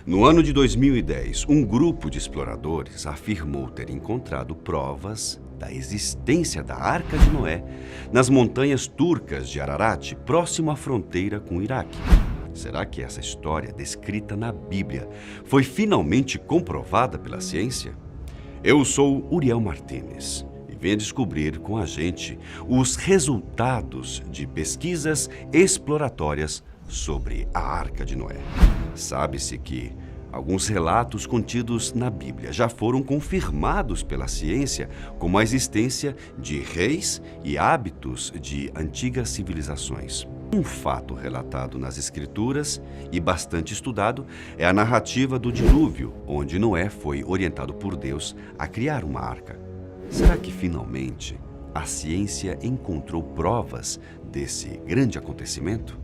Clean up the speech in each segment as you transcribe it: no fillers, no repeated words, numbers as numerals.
No ano de 2010, um grupo de exploradores afirmou ter encontrado provas da existência da Arca de Noé nas montanhas turcas de Ararat, próximo à fronteira com o Iraque. Será que essa história descrita na Bíblia foi finalmente comprovada pela ciência? Eu sou Uriel Martínez e venho descobrir com a gente os resultados de pesquisas exploratórias sobre a Arca de Noé. Sabe-se que alguns relatos contidos na Bíblia já foram confirmados pela ciência, como a existência de reis e hábitos de antigas civilizações. Um fato relatado nas Escrituras e bastante estudado é a narrativa do dilúvio, onde Noé foi orientado por Deus a criar uma arca. Será que finalmente a ciência encontrou provas desse grande acontecimento?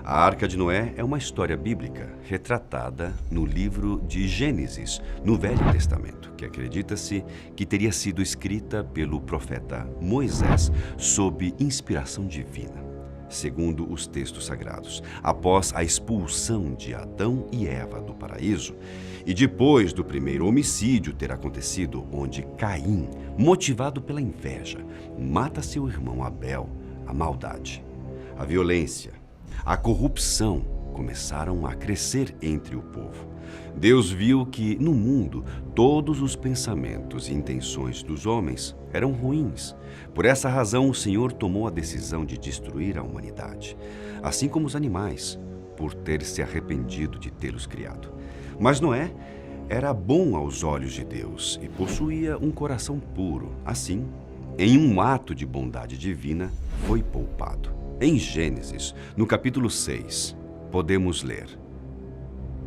A Arca de Noé é uma história bíblica retratada no livro de Gênesis, no Velho Testamento, que acredita-se que teria sido escrita pelo profeta Moisés sob inspiração divina, segundo os textos sagrados, após a expulsão de Adão e Eva do paraíso e depois do primeiro homicídio ter acontecido, onde Caim, motivado pela inveja, mata seu irmão Abel. A maldade, a violência, a corrupção começaram a crescer entre o povo. Deus viu que, no mundo, todos os pensamentos e intenções dos homens eram ruins. Por essa razão, o Senhor tomou a decisão de destruir a humanidade, assim como os animais, por ter se arrependido de tê-los criado. Mas Noé era bom aos olhos de Deus e possuía um coração puro. Assim, em um ato de bondade divina, foi poupado. Em Gênesis, no capítulo 6, podemos ler: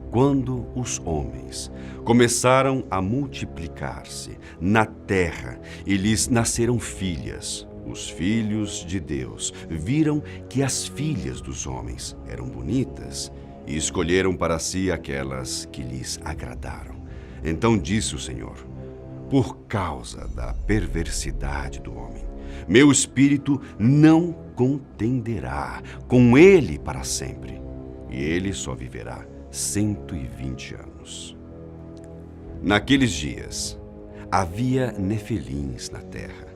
quando os homens começaram a multiplicar-se na terra e lhes nasceram filhas, os filhos de Deus viram que as filhas dos homens eram bonitas e escolheram para si aquelas que lhes agradaram. Então disse o Senhor: por causa da perversidade do homem, meu espírito não contenderá com ele para sempre, e ele só viverá 120 anos. Naqueles dias, havia nefelins na terra,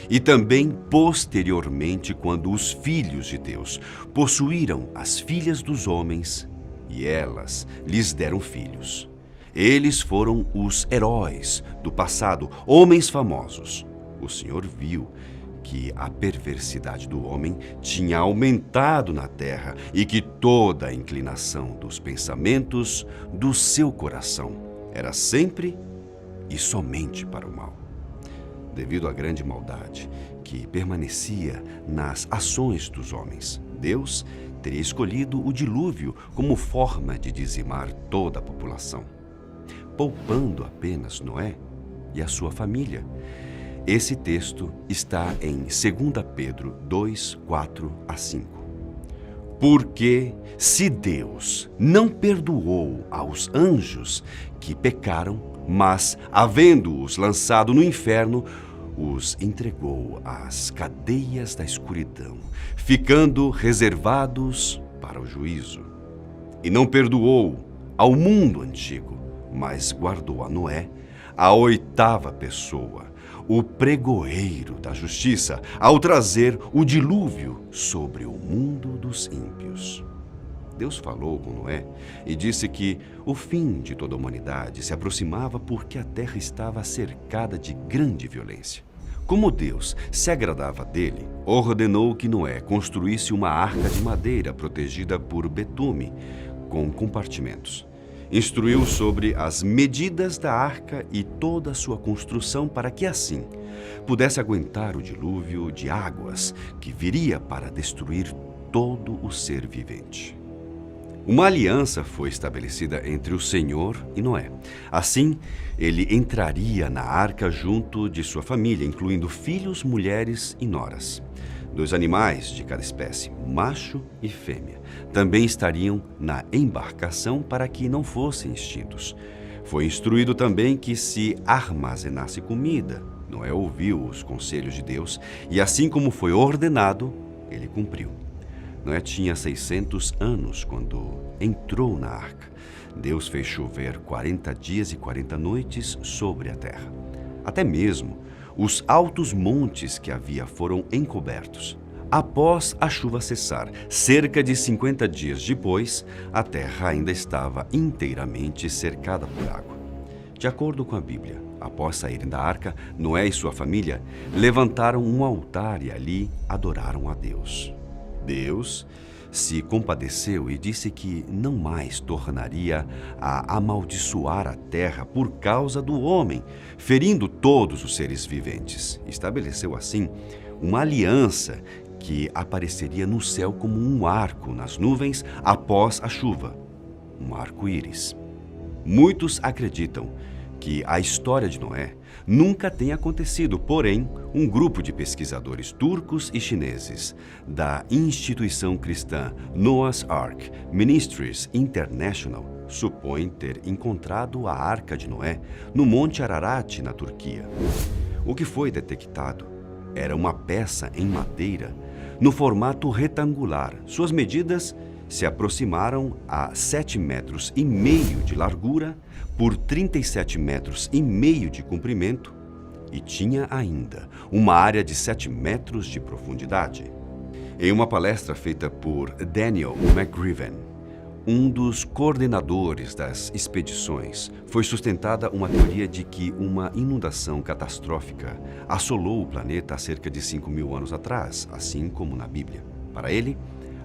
e também posteriormente, quando os filhos de Deus possuíram as filhas dos homens, e elas lhes deram filhos. Eles foram os heróis do passado, homens famosos. O Senhor viu que a perversidade do homem tinha aumentado na terra e que toda a inclinação dos pensamentos do seu coração era sempre e somente para o mal. Devido à grande maldade que permanecia nas ações dos homens, Deus teria escolhido o dilúvio como forma de dizimar toda a população, poupando apenas Noé e a sua família. Esse texto está em 2 Pedro 2, 4 a 5. Porque se Deus não perdoou aos anjos que pecaram, mas, havendo-os lançado no inferno, os entregou às cadeias da escuridão, ficando reservados para o juízo. E não perdoou ao mundo antigo, mas guardou a Noé, a oitava pessoa, o pregoeiro da justiça, ao trazer o dilúvio sobre o mundo dos ímpios. Deus falou com Noé e disse que o fim de toda a humanidade se aproximava porque a terra estava cercada de grande violência. Como Deus se agradava dele, ordenou que Noé construísse uma arca de madeira protegida por betume, com compartimentos. Instruiu sobre as medidas da arca e toda a sua construção para que assim pudesse aguentar o dilúvio de águas que viria para destruir todo o ser vivente. Uma aliança foi estabelecida entre o Senhor e Noé. Assim, ele entraria na arca junto de sua família, incluindo filhos, mulheres e noras. 2 animais de cada espécie, macho e fêmea, também estariam na embarcação para que não fossem extintos. Foi instruído também que se armazenasse comida. Noé ouviu os conselhos de Deus e, assim como foi ordenado, ele cumpriu. Noé tinha 600 anos quando entrou na arca. Deus fez chover 40 dias e 40 noites sobre a terra. Até mesmo os altos montes que havia foram encobertos. Após a chuva cessar, cerca de 50 dias depois, a terra ainda estava inteiramente cercada por água. De acordo com a Bíblia, após saírem da arca, Noé e sua família levantaram um altar e ali adoraram a Deus. Deus se compadeceu e disse que não mais tornaria a amaldiçoar a terra por causa do homem, ferindo todos os seres viventes. Estabeleceu assim uma aliança que apareceria no céu como um arco nas nuvens após a chuva, um arco-íris. Muitos acreditam que a história de Noé nunca tenha acontecido, porém, um grupo de pesquisadores turcos e chineses da instituição cristã Noah's Ark Ministries International supõe ter encontrado a Arca de Noé no Monte Ararat, na Turquia. O que foi detectado era uma peça em madeira no formato retangular. Suas medidas se aproximaram a 7,5 metros de largura por 37,5 metros de comprimento e tinha ainda uma área de 7 metros de profundidade. Em uma palestra feita por Daniel McGriven, um dos coordenadores das expedições, foi sustentada uma teoria de que uma inundação catastrófica assolou o planeta há cerca de 5.000 anos atrás, assim como na Bíblia. Para ele,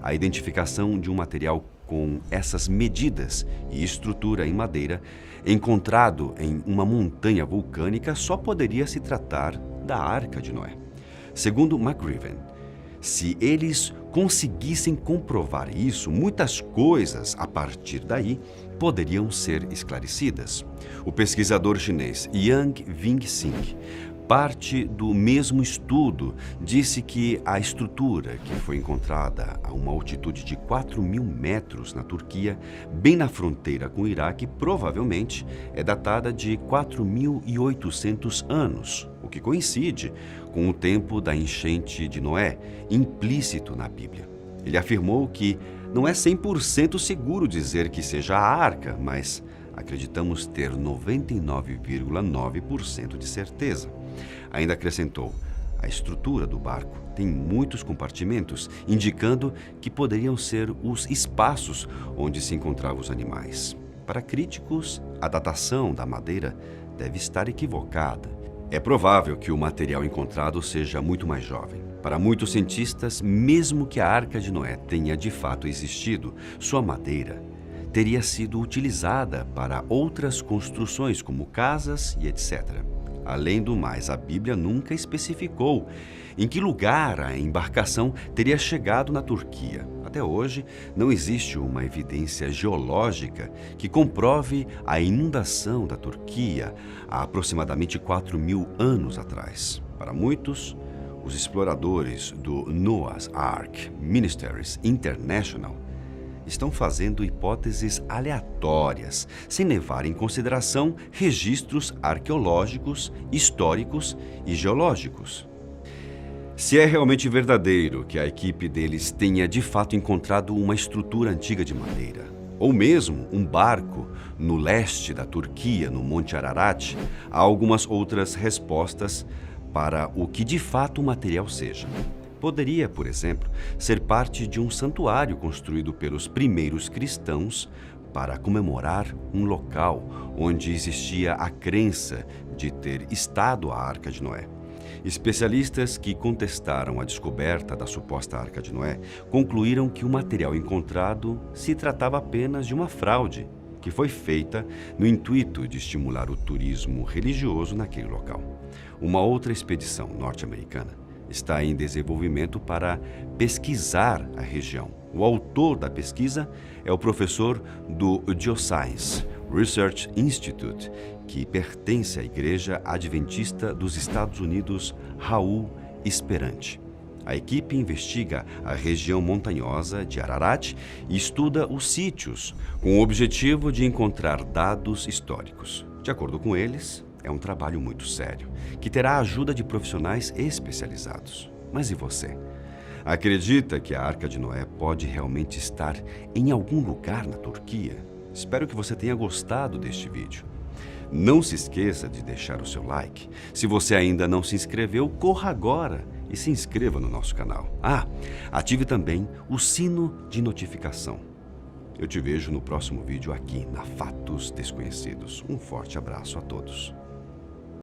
a identificação de um material com essas medidas e estrutura em madeira encontrado em uma montanha vulcânica só poderia se tratar da Arca de Noé. Segundo McGriven, se eles conseguissem comprovar isso, muitas coisas a partir daí poderiam ser esclarecidas. O pesquisador chinês Yang Wing-Sing, parte do mesmo estudo, disse que a estrutura que foi encontrada a uma altitude de 4.000 metros na Turquia, bem na fronteira com o Iraque, provavelmente é datada de 4.800 anos, o que coincide com o tempo da enchente de Noé, implícito na Bíblia. Ele afirmou que não é 100% seguro dizer que seja a arca, mas acreditamos ter 99,9% de certeza. Ainda acrescentou: a estrutura do barco tem muitos compartimentos, indicando que poderiam ser os espaços onde se encontravam os animais. Para críticos, a datação da madeira deve estar equivocada. É provável que o material encontrado seja muito mais jovem. Para muitos cientistas, mesmo que a Arca de Noé tenha de fato existido, sua madeira teria sido utilizada para outras construções, como casas e etc. Além do mais, a Bíblia nunca especificou em que lugar a embarcação teria chegado na Turquia. Até hoje, não existe uma evidência geológica que comprove a inundação da Turquia há aproximadamente 4.000 anos atrás. Para muitos, os exploradores do Noah's Ark Ministries International estão fazendo hipóteses aleatórias, sem levar em consideração registros arqueológicos, históricos e geológicos. Se é realmente verdadeiro que a equipe deles tenha de fato encontrado uma estrutura antiga de madeira, ou mesmo um barco no leste da Turquia, no Monte Ararat, há algumas outras respostas para o que de fato o material seja. Poderia, por exemplo, ser parte de um santuário construído pelos primeiros cristãos para comemorar um local onde existia a crença de ter estado a Arca de Noé. Especialistas que contestaram a descoberta da suposta Arca de Noé concluíram que o material encontrado se tratava apenas de uma fraude que foi feita no intuito de estimular o turismo religioso naquele local. Uma outra expedição norte-americana está em desenvolvimento para pesquisar a região. O autor da pesquisa é o professor do Geoscience Research Institute, que pertence à Igreja Adventista dos Estados Unidos, Raul Esperante. A equipe investiga a região montanhosa de Ararat e estuda os sítios, com o objetivo de encontrar dados históricos. De acordo com eles, é um trabalho muito sério, que terá a ajuda de profissionais especializados. Mas e você? Acredita que a Arca de Noé pode realmente estar em algum lugar na Turquia? Espero que você tenha gostado deste vídeo. Não se esqueça de deixar o seu like. Se você ainda não se inscreveu, corra agora e se inscreva no nosso canal. Ative também o sino de notificação. Eu te vejo no próximo vídeo aqui na Fatos Desconhecidos. Um forte abraço a todos.